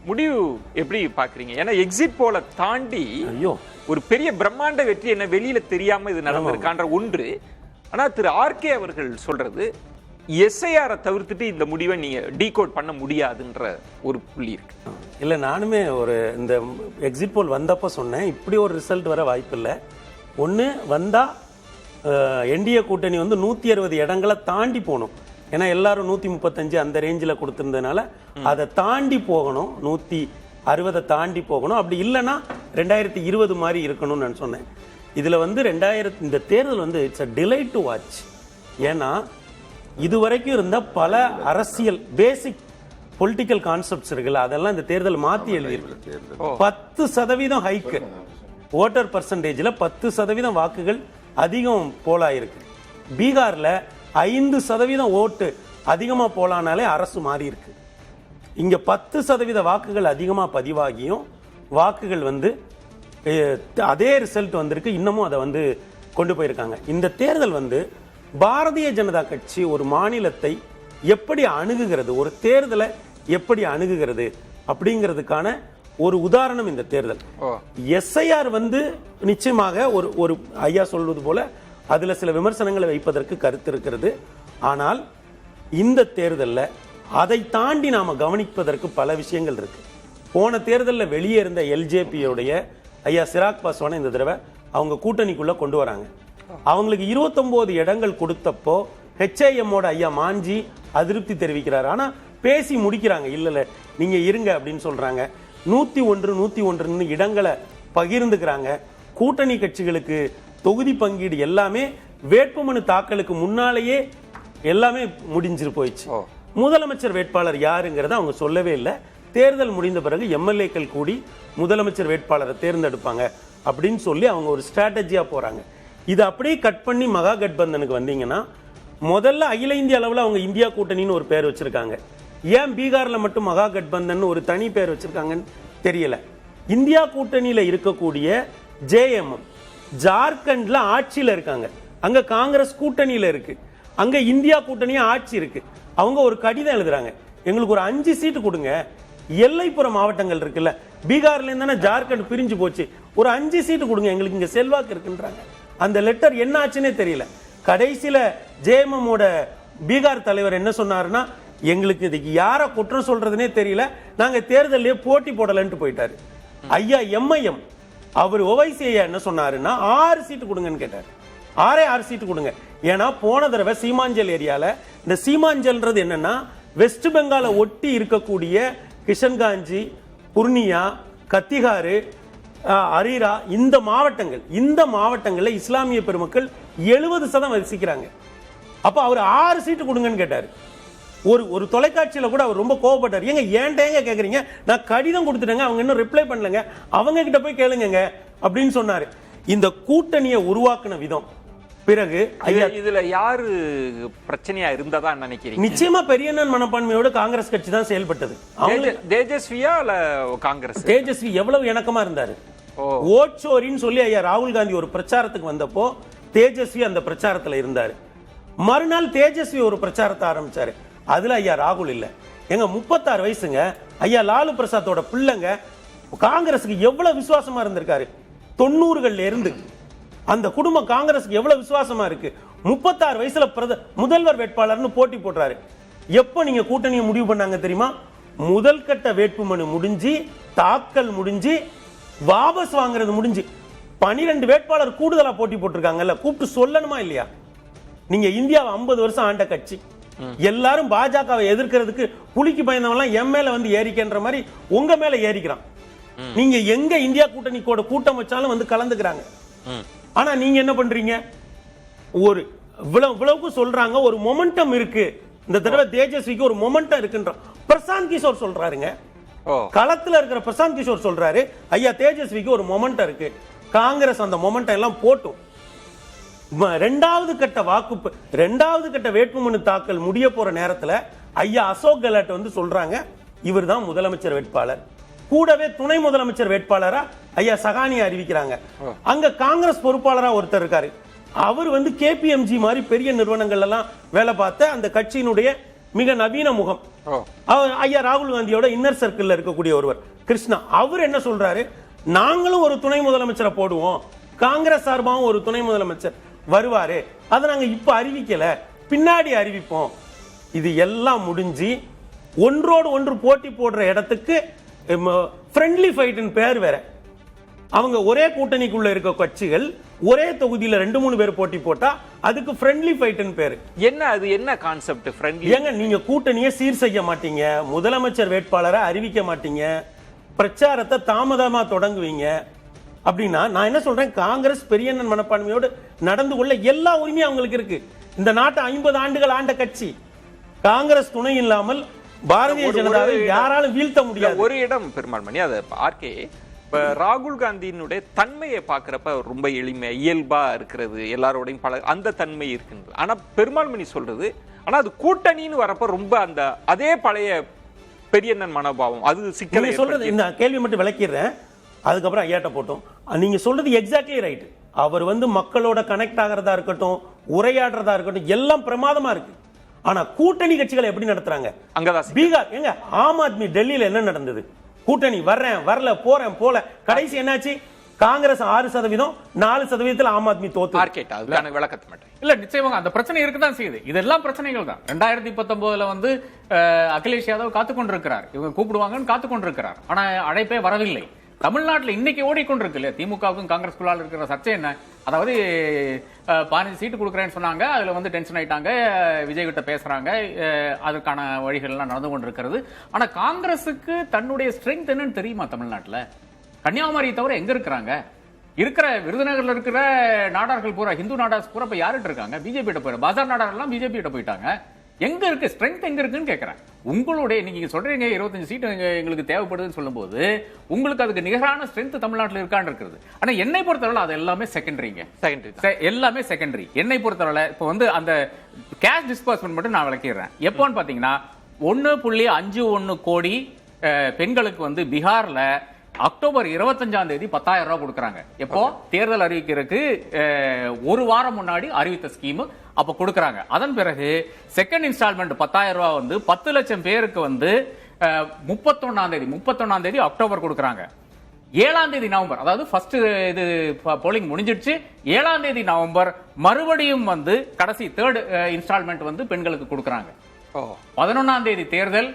முடிவு எப்படி பாக்குறீங்க? ஏன்னா எக்ஸிட் போல தாண்டி ஒரு பெரிய பிரம்மாண்ட வெற்றி என்ன வெளியில தெரியாம இது நடந்திருக்கான்ற ஒன்று. ஆனா திரு ஆர்கே அவர்கள் சொல்றது எஸ்ஐஆரை தவிர்த்துட்டு இந்த முடிவை நீங்க டீகோட் பண்ண முடியாதுன்ற ஒரு புள்ளி இருக்கு. இல்ல, நானுமே ஒரு இந்த எக்ஸிட் போல் வந்தப்ப சொன்னேன், இப்படி ஒரு ரிசல்ட் வர வாய்ப்பு இல்லை. ஒன்று வந்தா என்டிஏ கூட்டணி வந்து 160 இடங்களை தாண்டி போகணும். ஏன்னா எல்லாரும் 135 அந்த ரேஞ்சில் கொடுத்திருந்ததுனால அதை தாண்டி போகணும், 160 தாண்டி போகணும். அப்படி இல்லைன்னா 2020 மாதிரி இருக்கணும்னு நான் சொன்னேன். இதுல வந்து இந்த தேர்தல் வந்து it's a delight to watch. ஏன்னா இதுவரைக்கும் இருந்த பல அரசியல் பேசிக் பொலிட்டிக்கல் கான்செப்ட்ஸ் இருக்குல்ல, அதெல்லாம் இந்த தேர்தல் மாத்தி எழுதியிருக்கு. 10% ஹைக்கு ஓட்டர் பர்சன்டேஜ்ல 10% வாக்குகள் அதிகம் போலாயிருக்கு. பீகார்ல 5% ஓட்டு அதிகமா போலானாலே அரசு மாறி இருக்கு. இங்க 10% வாக்குகள் அதிகமா பதிவாகியும் வாக்குகள் வந்து அதே ரிசல்ட் வந்திருக்கு. இன்னமும் அதை வந்து கொண்டு போயிருக்காங்க. இந்த தேர்தல் வந்து பாரதிய ஜனதா கட்சி ஒரு மாநிலத்தை எப்படி அணுகுகிறது, ஒரு தேர்தலை எப்படி அணுகுகிறது அப்படிங்கிறதுக்கான ஒரு உதாரணம் இந்த தேர்தல். எஸ்ஐஆர் வந்து நிச்சயமாக ஒரு ஐயா சொல்வது போல அதுல சில விமர்சனங்களை வைப்பதற்கு கருத்து இருக்கிறது. ஆனால் இந்த தேர்தலில் அதை தாண்டி நாம கவனிப்பதற்கு பல விஷயங்கள் இருக்கு. போன தேர்தலில் வெளியே இருந்த எல்ஜேபியோடைய ஐயா சிராக் பாஸ்வானை இந்த தடவை அவங்க கூட்டணிக்குள்ள கொண்டு வராங்க. அவங்களுக்கு 29 இடங்கள் கொடுத்தப்போ ஹெச்ஐஎம்மோட ஐயா மாஞ்சி அதிருப்தி தெரிவிக்கிறார். ஆனா பேசி முடிக்கிறாங்க, இல்ல நீங்க இருங்க அப்படின்னு சொல்றாங்க. 101 இடங்களை பகிர்ந்துக்கிறாங்க. கூட்டணி கட்சிகளுக்கு தொகுதி பங்கீடு எல்லாமே வேட்புமனு தாக்கலுக்கு முன்னாலேயே எல்லாமே முடிஞ்சிரு போயிடுச்சு. முதலமைச்சர் வேட்பாளர் யாருங்கிறத அவங்க சொல்லவே இல்லை. தேர்தல் முடிந்த பிறகு எம்எல்ஏக்கள் கூடி முதலமைச்சர் வேட்பாளரை தேர்ந்தெடுப்பாங்க அப்படின்னு சொல்லி அவங்க ஒரு ஸ்ட்ராட்டஜியா போறாங்க. இது அப்படியே கட் பண்ணி மகா கட்பந்தனுக்கு வந்தீங்கன்னா, முதல்ல அகில இந்திய அளவில் அவங்க இந்தியா கூட்டணின்னு ஒரு பேர் வச்சிருக்காங்க. ஏன் பீகார்ல மட்டும் மகா கட்பந்தன் ஒரு தனி பேர் வச்சிருக்காங்கன்னு தெரியல. இந்தியா கூட்டணியில இருக்கக்கூடிய ஜேஎம்எம் ஜார்க்கண்ட்ல ஆட்சியில இருக்காங்க. அங்க காங்கிரஸ் கூட்டணியில இருக்கு. அங்க இந்தியா கூட்டணியா ஆட்சி இருக்கு. அவங்க ஒரு கடிதம் எழுதுறாங்க, எங்களுக்கு ஒரு 5 சீட்டு கொடுங்க. எல்லைப்புற மாவட்டங்கள் இருக்குல்ல, பீகார்ல இருந்தானே ஜார்க்கண்ட் பிரிஞ்சு போச்சு, ஒரு 5 சீட்டு கொடுங்க, எங்களுக்கு இங்க செல்வாக்கு இருக்குன்றாங்க. அந்த லெட்டர் என்ன ஆச்சுன்னே தெரியல. கடைசியில ஜேஎம்எம்மோட பீகார் தலைவர் என்ன சொன்னாருன்னா, எங்களுக்கு இதுக்கு யார குற்றம் சொல்றதுனே தெரியல, நாங்க தேர்தலே போட்டி போடலன்ட்டு போயிட்டாரு. ஐயா எம்ஐஎம் அவர் ஓவைசி ஐயா என்ன சொன்னாருன்னா 6 சீட்டு கொடுங்கன்னு கேட்டாரு. 6 சீட்டு கொடுங்க. ஏன்னா போன தடவை சீமாஞ்சல் ஏரியால, இந்த சீமாஞ்சல்ன்றது என்னன்னா வெஸ்ட் பெங்காலை ஒட்டி இருக்கக்கூடிய கிஷன்காஞ்சி, புர்னியா, கத்திகாரு, அரீரா இந்த மாவட்டங்கள்ல இஸ்லாமிய பெருமக்கள் 70% வசிக்கிறாங்க. அப்ப அவர் 6 சீட்டு கொடுங்கன்னு கேட்டாரு. ஒரு தொலைக்காட்சியில கூட அவர் ரொம்ப கோவப்பட்டார். ஏங்க ஏன்டேங்க கேக்குறீங்க, நான் கடிதம் கொடுத்துட்டேங்க, அவங்க இன்னும் ரிப்ளை பண்ணலங்க, அவங்க கிட்ட போய் கேளுங்க அப்படின்னு சொன்னாரு. இந்த கூட்டணியை உருவாக்குன விதம் பிறகு இதுல யாரு பிரச்சனையா இருந்ததா நினைக்கிறீங்க? நிச்சயமா பெரியண்ணன் மனப்பான்மையோட காங்கிரஸ் கட்சி தான் செயல்பட்டது. தேஜஸ்வியா இல்ல காங்கிரஸ்? தேஜஸ்வி எவ்வளவு இணக்கமா இருந்தாரு. ஓட்சோரின்னு சொல்லி ஐயா ராகுல் காந்தி ஒரு பிரச்சாரத்துக்கு வந்தப்போ தேஜஸ்வி அந்த பிரச்சாரத்துல இருந்தாரு. மறுநாள் தேஜஸ்வி ஒரு பிரச்சாரத்தை ஆரம்பிச்சாரு. அதுல ஐயா ராகுல் இல்ல. எங்க 36 வயசுங்க ஐயா லாலு பிரசாத்தோட பிள்ளைங்க காங்கிரஸுக்கு எவ்வளவு விசுவாசமா இருந்திருக்காரு. 90கள்ல இருந்து அந்த குடும்பம் காங்கிரஸுக்கு எவ்வளவு விசுவாசமா இருக்கு. 36 வயசுல முதல்வர் வேட்பாளர்னு போட்டி போடுறாரு. எப்ப நீங்க கூட்டணியை முடிவு பண்ணாங்க தெரியுமா? முதல் கட்ட வேட்புமனு முடிஞ்சு, தாக்கல் முடிஞ்சு, வாபஸ் வாங்குறது முடிஞ்சு 12 வேட்பாளர் கூடுதலா போட்டி போட்டிருக்காங்கல்ல, கூப்பிட்டு சொல்லணுமா இல்லையா? நீங்க இந்தியாவை 50 வருஷம் ஆண்ட கட்சி, எல்லாரும் பாஜகவை எதிர்க்கிறதுக்கு புலிக்கு பயந்தவெல்லாம் என் மேல வந்து ஏறிக்கின்ற மாதிரி உங்க மேல ஏறிக்கிறான். நீங்க எங்க இந்தியா கூட்டணி கூட்டம் வச்சாலும் வந்து கலந்துக்கிறாங்க. ஆனா நீங்க என்ன பண்றீங்க? ஒரு இவ்வளவுக்கு சொல்றாங்க, ஒரு மொமெண்டம் இருக்கு. இந்த தடவை தேஜஸ்விக்கு ஒரு மொமெண்டம் இருக்குன்றான். பிரசாந்த் கிஷோர் சொல்றாருங்க, களத்துல இருக்கிற பிரசாந்த் கிஷோர் சொல்றாரு, ஐயா தேஜஸ்விக்கு ஒரு மொமெண்டம் இருக்கு. காங்கிரஸ் அந்த மொமெண்டம் எல்லாம் போட்டும். இரண்டாவது கட்ட வேட்புமனு தாக்கல் முடிய போற நேரத்துல ஐயா அசோக் கெலாட் வந்து சொல்றாங்க, இவர் தான் முதலமைச்சர் வேட்பாளர். கூடவே துணை முதலமைச்சர் வேட்பாளரா ஐயா சகானியை அறிவிக்கிறாங்க. அங்க காங்கிரஸ் பொறுப்பாளரா ஒருத்தர் இருக்காரு. அவர் வந்து கேபிஎம்ஜி மாதிரி பெரிய நிறுவனங்கள் எல்லாம் வேலை பார்த்த அந்த கட்சியினுடைய மிக நவீன முகம். அவர் ஐயா ராகுல் காந்தியோட இன்னர் சர்க்கிள்ல இருக்கக்கூடிய ஒருவர் கிருஷ்ணா, அவர் என்ன சொல்றாரு, நாங்களும் ஒரு துணை முதலமைச்சரை போடுவோம், காங்கிரஸ் சார்பாகவும் ஒரு துணை முதலமைச்சர் வருவாரு, அதை நாங்க இப்ப அறிவிக்கல, பின்னாடி அறிவிப்போம். இது எல்லாம் முடிஞ்சு ஒன்றோடு ஒன்று போட்டி போடுற இடத்துக்கு ஃப்ரெண்ட்லி ஃபைட்னு பேர் வேற. அவங்க ஒரே கூட்டணிக்குள்ள இருக்க கட்சிகள் ஒரே தொகுதியில 2-3 பேர் போட்டி போட்டா அதுக்கு ஃப்ரெண்ட்லி ஃபைட்னு பேரு. அது என்ன கான்செப்ட் ஃப்ரெண்ட்லி? ஏங்க நீங்க கூட்டணியை சீர் செய்ய மாட்டீங்க, முதலமைச்சர் வேட்பாளரை அறிவிக்க மாட்டீங்க, பிரச்சாரத்தை தாமதமா தொடங்குவீங்க அப்படின்னா நான் என்ன சொல்றேன், காங்கிரஸ் பெரியண்ணன் மனப்பான்மையோடு நடந்து கொள்ள எல்லா உரிமையும் அவங்களுக்கு இருக்கு. இந்த நாட்டை 50 ஆண்டுகள் ஆண்ட கட்சி. காங்கிரஸ் துணை இல்லாமல் பாரதிய ஜனதாவை யாராலும் வீழ்த்த முடியாது. ஒரு இடம் பெருமாள்மணி, அது ஆர்கே, இப்ப ராகுல் காந்தியினுடைய தன்மையை பாக்குறப்ப ரொம்ப எளிமை இயல்பா இருக்கிறது, எல்லாரோடையும் அந்த தன்மை இருக்கின்றது. ஆனா பெருமாள்மணி சொல்றது, ஆனா அது கூட்டணின்னு வரப்ப ரொம்ப அந்த அதே பழைய பெரியண்ணன் மனோபாவம், அது சிக்கலை சொல்றது. இந்த கேள்வி மட்டும் விளக்கிடுறேன், அதுக்கப்புறம் ஐயாட்ட போட்டோம். நீங்க சொல்றது எக்ஸாக்ட்லி ரைட். அவர் மக்களோட கனெக்ட் ஆகிறதா இருக்கட்டும், உரையாடுறதா இருக்கட்டும், எல்லாம் பிரமாதமா இருக்கு. ஆனா கூட்டணி கட்சிகளை எப்படி நடத்துறாங்க? அங்கதான் பீகார் எங்க ஆம் ஆத்மி டெல்லியில என்ன நடந்தது? கூட்டணி வர்றேன் வரல போறேன் போல, கடைசி என்னாச்சு? காங்கிரஸ் 6%, 4% ஆம் ஆத்மி தோத்து. விளக்கத்தை மட்டும் இல்ல, நிச்சயமாக அந்த பிரச்சனை இருக்குதான் செய்யுது. இதெல்லாம் பிரச்சனைகள் தான். 2019 அகிலேஷ் யாதவ் காத்து கொண்டிருக்கிறார், இவங்க கூப்பிடுவாங்கன்னு காத்து கொண்டிருக்கிறார். ஆனா அழைப்பே வரவில்லை. தமிழ்நாட்டில் இன்னைக்கு ஓடிக்கொண்டிருக்கு இல்லையா, திமுகவுக்கும் காங்கிரஸ்குள்ளால் இருக்கிற சர்ச்சை என்ன? அதாவது 15 சீட்டு கொடுக்குறேன்னு சொன்னாங்க, அதுல டென்ஷன் ஆயிட்டாங்க, விஜய் கிட்ட பேசுறாங்க, அதுக்கான வழிகள் எல்லாம் நடந்து கொண்டிருக்கிறது. ஆனா காங்கிரஸுக்கு தன்னுடைய ஸ்ட்ரென்த் என்னன்னு தெரியுமா? தமிழ்நாட்டில் கன்னியாகுமரி தவிர எங்க இருக்கிறாங்க? இருக்கிற விருதுநகர்ல இருக்கிற நாடார்கள் பூரா, ஹிந்து நாடாஸ் பூரா இப்ப யார்கிட்ட இருக்காங்க? பிஜேபி கிட்ட போயிடும். பாஜார் நாடாரெல்லாம் பிஜேபி கிட்ட போயிட்டாங்க. எங்க இருக்கு ஸ்ட்ரென்த், எங்க இருக்குன்னு கேட்கிறேன். உங்களுடைய நீங்க சொல்றீங்க 25 சீட்டு எங்களுக்கு தேவைப்படுதுன்னு சொல்லும்போது உங்களுக்கு அதுக்கு நிகரான ஸ்ட்ரென்த் தமிழ்நாட்டில் இருக்கான்னு இருக்குது. ஆனா என்னை பொறுத்தவரை அது எல்லாமே செகண்டரிங்க, எல்லாமே செகண்டரி. என்னை பொறுத்தவரை இப்போ அந்த கேஷ் டிஸ்பர்ஸ்மெண்ட் மட்டும் நான் விளக்கிடுறேன். எப்போன்னு பாத்தீங்கன்னா 1.51 கோடி பெண்களுக்கு பீகார்ல அக்டோபர் 25ஆம் தேதி 10,000 ரூபாய் கொடுக்கறாங்க. எப்போ தேர்தல் அறிவிக்கிறதுக்கு ஒரு வாரம் முன்னாடி அறிவித்த ஸ்கீம் அப்ப கொடுக்கறாங்க. அதன் பிறகு செகண்ட் இன்ஸ்டால்மெண்ட் 10,000 ரூபாய் 10 லட்சம் பேருக்கு 31ஆம் தேதி அக்டோபர் கொடுக்கறாங்க. 7ஆம் தேதி நவம்பர், அதாவது ஃபர்ஸ்ட் இது போலிங் முடிஞ்சிடுச்சு. 7ஆம் தேதி நவம்பர் மறுபடியும் கடைசி தேர்ட் இன்ஸ்டால்மெண்ட் பெண்களுக்கு கொடுக்கறாங்க. 11ஆம் தேதி தேர்தல்,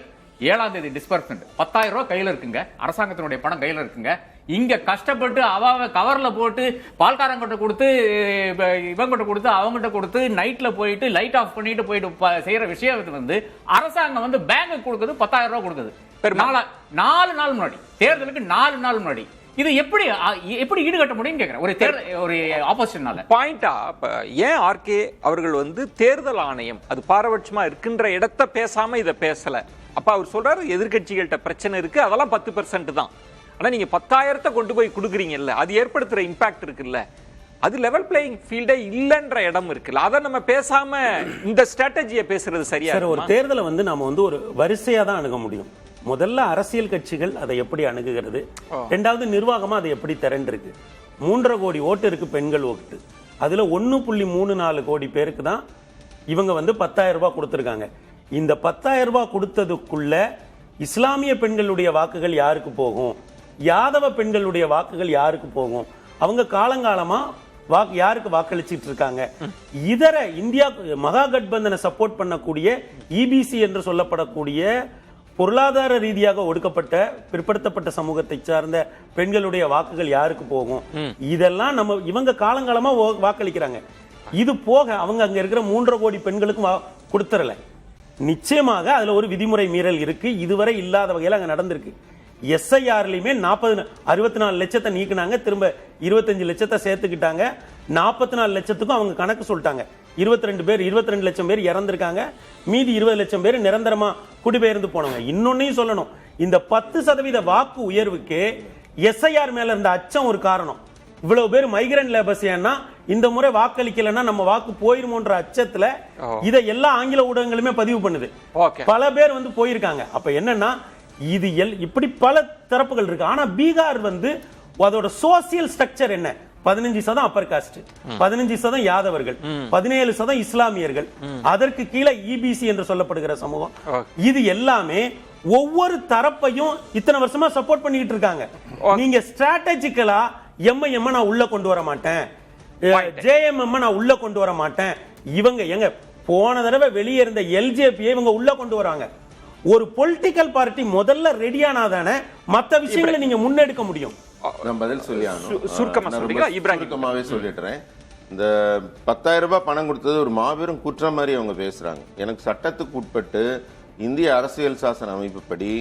7ஆம் தேதி டிஸ்பர்ஸ்மெண்ட். 10,000 ரூபாய் கையில இருக்குங்க, அரசாங்கத்தினுடைய பணம் கையில இருக்குங்க. இங்க கஷ்டப்பட்டு அவங்க கவர்ல போட்டு பால்காரங்கிட்ட கொடுத்து, இவங்கிட்ட கொடுத்து, அவங்கிட்ட கொடுத்து, நைட்ல போயிட்டு லைட் ஆஃப் பண்ணிட்டு போயிட்டு செய்யற விஷயத்துக்கு அரசாங்கம் பேங்க் கொடுக்குது 10,000 ரூபாய் கொடுக்குது. 4 நாள் முன்னாடி தேர்தலுக்கு 4 நாள் முன்னாடி. இது எப்படி ஈடுகட்ட முடியும் கேக்குறேன் ஒரு ஆப்போசிஷனால. பாயிண்டா ஏன் ஆர்கே அவர்கள் தேர்தல் ஆணையம் அது பாரபட்சமா இருக்கின்ற இடத்தை பேசாம இதை பேசல? அப்ப அவர் சொல்றாரு எதிர்கட்சிகள்கிட்ட பிரச்சனை இருக்கு, அதெல்லாம் 10% தான். ஆனா நீங்க 10,000 கொண்டு போய் கொடுக்குறீங்கல்ல, அது ஏற்படுத்துற இம்பாக்ட் இருக்குல்ல, அது லெவல் பிளேயிங் ஃபீல்டே இல்லன்ற இடம் இருக்குல்ல, அதை நம்ம பேசாம இந்த ஸ்ட்ராட்டஜியை பேசுறது சரியா? ஒரு தேர்தலை நாம ஒரு வரிசையா தான் அணுக முடியும். முதல்ல அரசியல் கட்சிகள் அதை எப்படி அணுகுகிறது, இரண்டாவது நிர்வாகமா அதை எப்படி திரண்டிருக்கு. 3.5 கோடி ஓட்டு இருக்கு பெண்கள் ஓட்டு, அதுல 1.34 கோடி பேருக்கு தான் இவங்க 10,000 ரூபாய் கொடுத்திருக்காங்க. இந்த 10,000 ரூபாய் கொடுத்ததுக்குள்ள இஸ்லாமிய பெண்களுடைய வாக்குகள் யாருக்கு போகும், யாதவ பெண்களுடைய வாக்குகள் யாருக்கு போகும், அவங்க காலங்காலமா யாருக்கு வாக்களிச்சிட்டு இருக்காங்க. இதர இந்தியா மகா கட்பந்தனை சப்போர்ட் பண்ணக்கூடிய இபிசி என்று சொல்லப்படக்கூடிய பொருளாதார ரீதியாக ஒடுக்கப்பட்ட பிற்படுத்தப்பட்ட சமூகத்தை சார்ந்த பெண்களுடைய வாக்குகள் யாருக்கு போகும், இதெல்லாம் இவங்க காலங்காலமா வாக்களிக்கிறாங்க. இது போக அவங்க அங்க இருக்கிற 3.5 கோடி பெண்களுக்கும் கொடுத்துறல. நிச்சயமாக அதுல ஒரு விதிமுறை மீறல் இருக்கு, இதுவரை இல்லாத வகையில் அங்க நடந்திருக்கு. எஸ்ஐஆர்லயுமே 64 லட்சத்தை நீக்கினாங்க, திரும்ப 25 லட்சத்தை சேர்த்துக்கிட்டாங்க. 44 லட்சத்துக்கும் அவங்க கணக்கு சொல்லிட்டாங்க. 22 லட்சம் பேர் இறந்திருக்காங்க, மீதி 20 லட்சம் பேர் நிரந்தரமா குடிபெயர்ந்து போனாங்க. இன்னொன்னையும் சொல்லணும், இந்த 10% வாக்கு உயர்வுக்கு எஸ்ஐஆர் மேல இருந்த அச்சம் ஒரு காரணம். இவ்வளவு பேர் மைக்ரண்ட் லேபர்ஸ், ஏன்னா இந்த முறை வாக்களிக்கலன்னா நம்ம வாக்கு போயிருமோன்ற அச்சத்துல இதை எல்லா ஆங்கில ஊடகங்களுமே பதிவு பண்ணுது. பல பேர் போயிருக்காங்க. அப்ப என்னன்னா இது இப்படி பல தரப்புகள் இருக்கு. ஆனா பீகார் அதோட சோசியல் ஸ்ட்ரக்சர் என்ன, 15% அப்பர் காஸ்ட், 15% யாதவர்கள், 17% இஸ்லாமியர்கள், அதற்கு கீழே இபிசி என்று சொல்லப்படுகிற சமூகம். இது எல்லாமே ஒவ்வொரு தரப்பையும் இத்தனை வருஷமா சப்போர்ட் பண்ணிட்டு இருக்காங்க. நீங்க ஸ்ட்ராட்டஜிக்கலா எம்ஐஎம் நான் உள்ள கொண்டு வர மாட்டேன், ஜேஎம்எம் நான் உள்ள கொண்டு வர மாட்டேன். இவங்க எங்க போன தடவை வெளியே இருந்த எல்ஜேபி இவங்க உள்ள கொண்டு வராங்க. ஒரு பொலிட்டிக்கல் பார்ட்டி முதல்ல ரெடியானாதானே மற்ற விஷயங்களை நீங்க முன்னெடுக்க முடியும். நான் பதில் சுருக்கமாவே சொல்லிடுறேன். இந்த 10,000 ரூபாய் பணம் கொடுத்தது ஒரு மாபெரும் குற்றம் மாதிரி அவங்க பேசுறாங்க. எனக்கு சட்டத்துக்கு உட்பட்டு இந்திய அரசியல் சாசன அமைப்புப்படி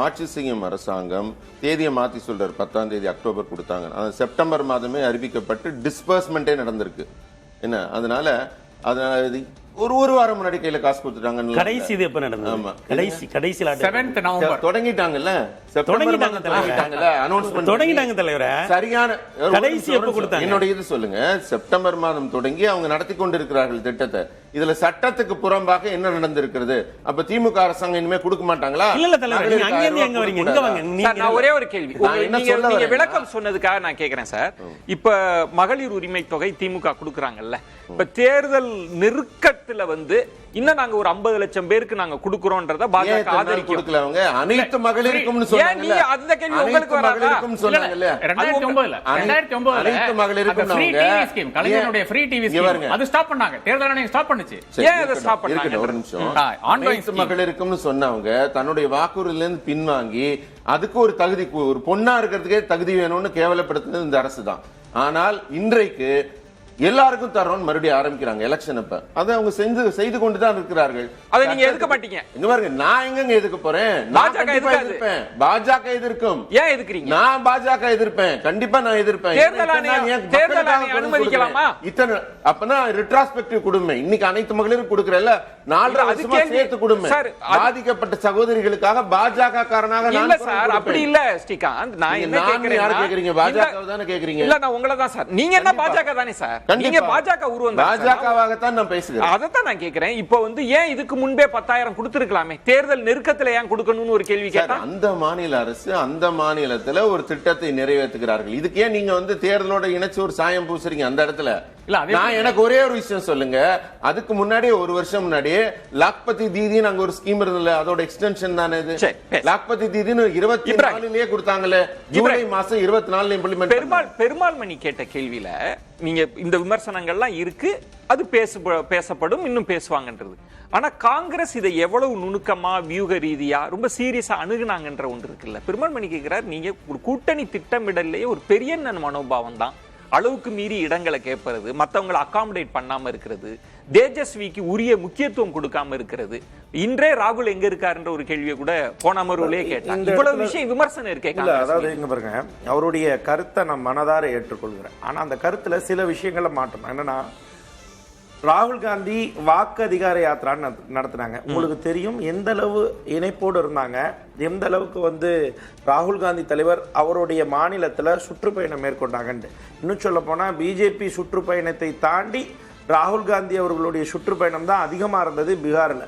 ஆட்சி செய்யும் அரசாங்கம் தேதியை மாத்தி சொல்றாரு. 10ஆம் தேதி அக்டோபர் கொடுத்தாங்க, அது செப்டம்பர் மாதமே அறிவிக்கப்பட்டு டிஸ்பர்ஸ்மெண்டே நடந்திருக்கு. என்ன அதனால ஒரு வாரம் முன்னாடி கையில காசு கொடுத்துட்டாங்க. கடைசி இது எப்ப நடந்தது? ஆமா கடைசி 7th நவம்பர் தொடங்கிட்டாங்கல்ல, தொடங்கிட்டாங்கல்ல, அனௌன்ஸ்மென்ட் தொடங்கிட்டாங்க தலைவரே. சரியான கடைசி எப்ப கொடுத்தாங்க? என்னோட இது சொல்லுங்க. செப்டம்பர் மாதம் தொடங்கி அவங்க நடத்தி கொண்டிருக்கிறார்கள் திட்டத்தை. இதுல சட்டத்துக்கு புறம்பாக என்ன நடந்திருக்கிறது? அப்ப திமுக அரசாங்கம் இனிமே கொடுக்க மாட்டாங்களா? இல்ல தலைவரே, நீங்க அங்க இருந்து எங்க வரீங்க? இங்க வாங்க. நான் ஒரே ஒரு கேள்வி, நீங்க விளக்கம் சொன்னதுக்காக நான் கேக்குறேன் சார். இப்ப மகளிர் உரிமை தொகை திமுக கொடுக்கறாங்கல்ல, இப்ப தேர்தல் நெருக்கத்துல இன்னும் நாங்க ஒரு 50 லட்சம் பேருக்கு நாங்க கொடுக்கறோம்ன்றத பாஜக ஆதரிக்கல. அவங்க அனைத்து மகளிருக்கும்னு சொன்னாங்கல்ல, அந்த கேள்வி உங்களுக்கு வராதா? சொன்னாங்கல்ல 2009 அனைத்து மகளிருக்கும் ஃப்ரீ டிவி ஸ்கீம், கலைஞருடைய ஃப்ரீ டிவி ஸ்கீம் அது ஸ்டாப் பண்ணாங்க. தேர்தல் ஆணையம் ஸ்டாப் பண்ணுச்சு. ஏன் அதை ஸ்டாப் பண்ணாங்க? ஒரு நிமிஷம். அனைத்து மகளிருக்கும்னு சொன்னவங்க தன்னுடைய வாக்குறுதியில இருந்து பின்வாங்கி அதுக்கு ஒரு தகுதி, ஒரு பொண்ணா இருக்கிறதுக்கே தகுதி வேணும்னு கேவலப்படுத்தினது இந்த அரசு தான். ஆனால் இன்றைக்கு எல்லாருக்கும் தரோம் மறுபடியும் ஆரம்பிக்கிறாங்க எலெக்ஷன். அப்ப அதை அவங்க செய்து கொண்டு தான் இருக்கிறார்கள். அதை நீங்க எதுக்க மாட்டீங்க. இங்க பாருங்க, நான் எங்க எதுக்க போறேன்? பாஜக எதிர்க்கும். ஏன் எதிர்க்கிறீங்க? நான் பாஜக எதிர்ப்பேன், கண்டிப்பா நான் எதிர்ப்பேன். தேர்தல் ஆணையம் அனுமதிக்கலாமா? இத்தனை அப்பனா ரெட்ராஸ்பெக்டிவ் கொடுமை. இன்னைக்கு அனைத்து மகளிரும் கொடுக்கறல்ல, 4.5 வருஷமா சேர்த்து கொடுமை. பாதிக்கப்பட்ட சகோதரிகளுக்காக பாஜக காரனாக இல்ல சார், அப்படி இல்ல ஸ்ரீகாந்த். நான் என்ன கேக்குறேன், யாரை கேக்குறீங்க? பாஜக தானே கேக்குறீங்க? இல்ல, நான் உங்களை தான் சார். நீங்க என்ன பாஜக தானே சார்? நீங்க பாஜக உருவம் தான். பாஜகவாக தான் நான் பேசுறேன். அத தான் நான் கேக்குறேன். இப்போ ஏன் இதுக்கு முன்பே 10,000 கொடுத்திருக்கலாமே? தேர்தல் நெருக்கத்துல ஏன் கொடுக்கணும்னு ஒரு கேள்வி கேட்டா, அந்த மாநில அரசு அந்த மாநிலத்துல ஒரு திட்டத்தை நிறைவேற்றுகிறார்கள். இதுக்கு ஏன் நீங்க தேர்தலோட இணைச்சு ஒரு சாயம் பூசுறீங்க அந்த இடத்துல? நான் எனக்கு ஒரே ஒரு விஷயம் சொல்லுங்க. அதுக்கு முன்னாடியே ஒரு வருஷம் முன்னாடியே லாக்பதி தீதின்னு அங்க ஒரு ஸ்கீம் இருந்ததுல, அதோட எக்ஸ்டென்ஷன் தானே இது. லாக்பதி தீதின்னு 24லயே கொடுத்தாங்கல, ஜூலை மாசம் 24 இம்ப்ளிமெண்ட். பெருமாள் மணி கேட்ட கேள்வியில நீங்க இந்த விமர்சனங்கள்லாம் இருக்கு, அது பேசப்படும், இன்னும் பேசுவாங்கன்றது. ஆனா காங்கிரஸ் இதை எவ்வளவு நுணுக்கமா வியூக ரீதியா ரொம்ப சீரியஸா அணுகுனாங்கன்ற ஒன்று இருக்குல்ல. பெருமாள் மணி கேட்கிறார், நீங்க ஒரு கூட்டணி திட்டமிடலையே ஒரு பெரிய மனோபாவம் தான், அளவுக்கு மீறி இடங்களை கேட்பது, மற்றவங்களை அகாமடேட் பண்ணாம இருக்கிறது, தேஜஸ்விக்கு உரிய முக்கியத்துவம் கொடுக்காம இருக்கிறது. இன்றே ராகுல் எங்க இருக்காருன்ற ஒரு கேள்வியை கூட போன அமர்வுலயே கேட்டாங்க. இவ்வளவு விஷயம் விமர்சனம் இருக்கே. அதாவது இங்க பாருங்க, அவருடைய கருத்தை நான் மனதார ஏற்றுக்கொள்கிறேன். ஆனா அந்த கருத்துல சில விஷயங்களை மாற்றணும். என்னன்னா, ராகுல் காந்தி வாக்கு அதிகார யாத்திரான்னு நடத்தினாங்க. உங்களுக்கு தெரியும் எந்த அளவு இணைப்போடு இருந்தாங்க, எந்த அளவுக்கு ராகுல் காந்தி தலைவர் அவருடைய மாநிலத்துல சுற்றுப்பயணம் மேற்கொண்டாங்கன்னு. இன்னும் சொல்ல போனா பிஜேபி சுற்றுப்பயணத்தை தாண்டி ராகுல் காந்தி அவர்களுடைய சுற்றுப்பயணம் தான் அதிகமா இருந்தது பீகார்ல.